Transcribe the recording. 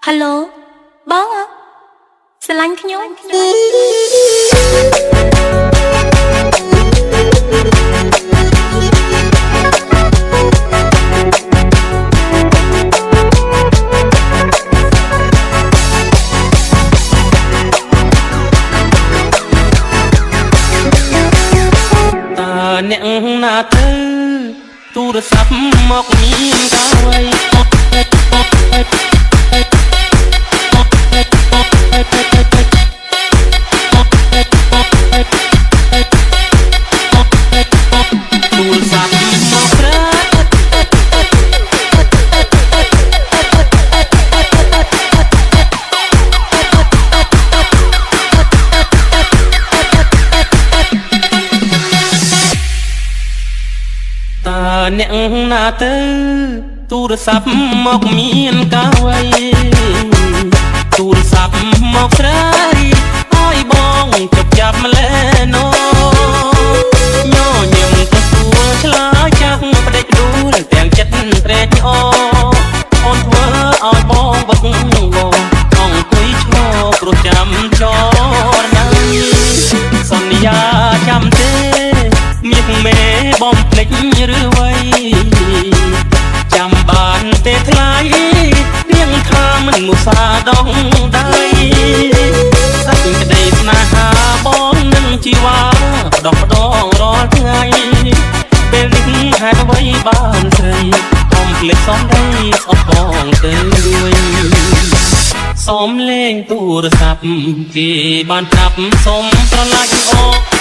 Hello បងស្រឡាញ់ខ្ញុំអ្នកណាទៅទូរស័ព្ទមកមានកាវៃទូរស័ព្ទមកប្រើអ្នកណាទៅទូរស័ព្ទមកមានកាវៃទូរស័ព្ទមកស្រីឲ្យបងជប់ចាប់ម្លេណូញញឹមទៅសួរឆ្លើយចាស់ផ្ដេចដួលទាំងចិត្តត្រេកអរអូនធ្វើឲ្យបងវឹកវរអង្គុយឈរព្រោះចាំចរណៃសន្យាចាំទេមាសមេបំភ្លេចឬវ័យចាំបានទេថ្លៃរៀងថាមិនមុសាដងដៃសេចក្តីស្នេហាបងនឹងជីវ៉ាដងដងរាល់ថ្ងៃពេលនេះហេតុអ្វីបានស្រីកុំភ្លេចសំដីស្អប់បងទៅវិញសូមលេងទូរស័ព្ទគេបានប្រាប់សូមស្រឡាញ់អរ